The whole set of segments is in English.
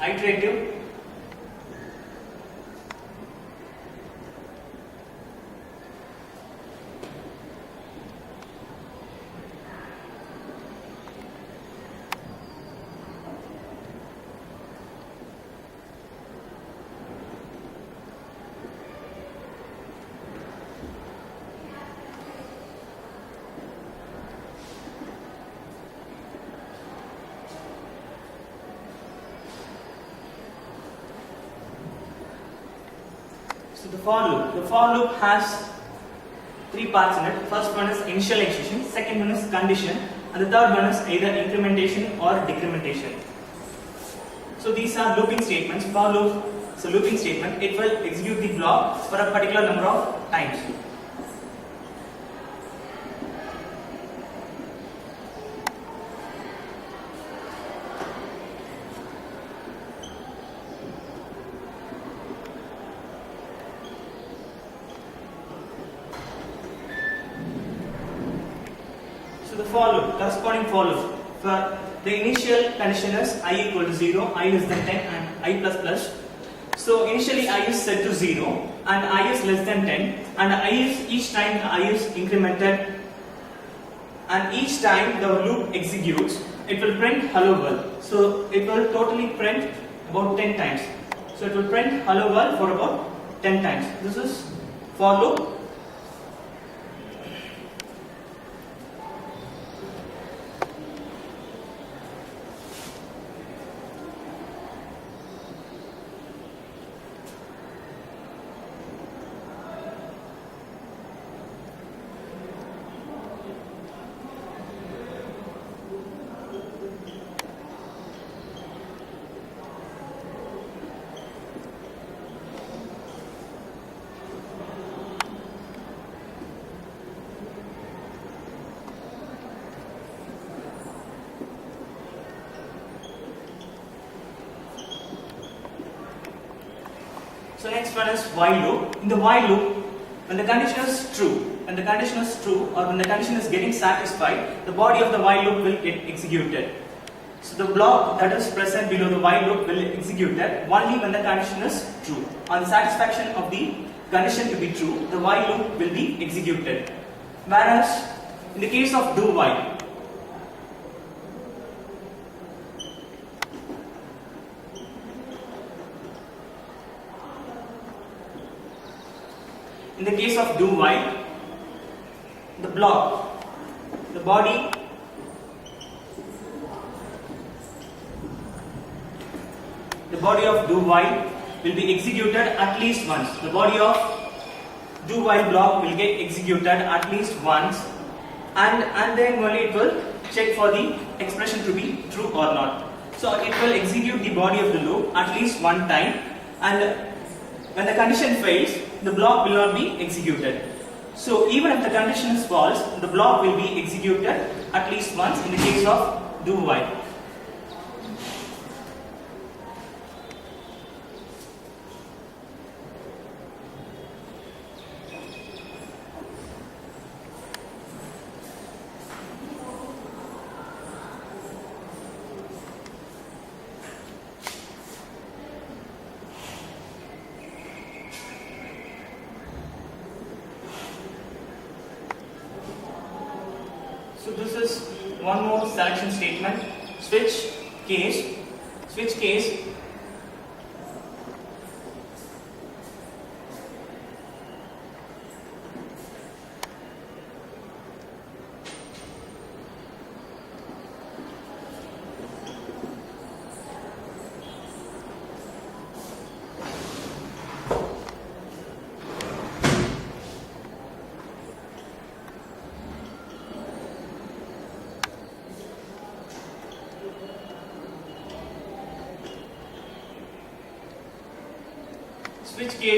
iterative So the for loop. The for loop has three parts in it. First one is initialization, second one is condition, and the third one is either incrementation or decrementation. So these are looping statements. For loop is a looping statement. It will execute the block for a particular number of times. The for loop, corresponding for loop. For the initial condition is I equal to 0, I less than 10 and I plus plus. So initially I is set to 0 and I is less than 10 and I is each time I is incremented, and each time the loop executes it will print hello world. So it will totally print about 10 times. So it will print hello world for about 10 times. This is for loop. So next one is while loop. In the while loop, when the condition is true, or when the condition is getting satisfied, the body of the while loop will get executed. So the block that is present below the while loop will execute that only when the condition is true. On the satisfaction of the condition to be true, the while loop will be executed. Whereas in the case of do while, in the case of do while, the block, the body of do while will be executed at least once. The body of do while block will get executed at least once, and then only it will check for the expression to be true or not. So it will execute the body of the loop at least one time, and when the condition fails, the block will not be executed. So even if the condition is false, the block will be executed at least once in the case of do while. So this is one more selection statement. Switch case. Switch case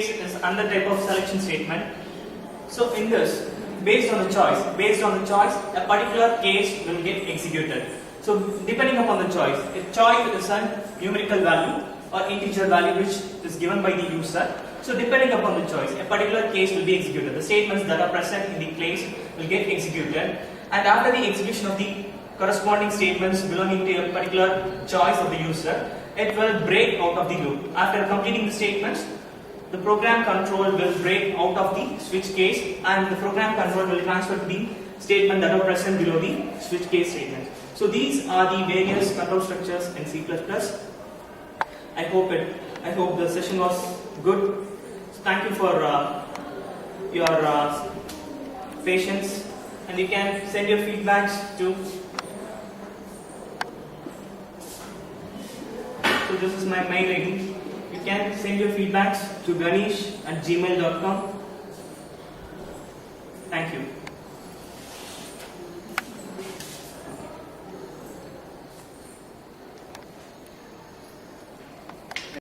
is another type of selection statement. So in this, based on the choice, a particular case will get executed. So depending upon the choice, if choice is a numerical value or integer value which is given by the user, so depending upon the choice, a particular case will be executed. The statements that are present in the case will get executed, and after the execution of the corresponding statements belonging to a particular choice of the user, it will break out of the loop. After completing the statements, the program control will break out of the switch case and the program control will transfer to the statement that are present below the switch case statement. So these are the various control structures in C++. I hope the session was good. Thank you for your patience, and you can send your feedbacks to. So this is my mail ID. You can send your feedbacks to ganesh@gmail.com. Thank you.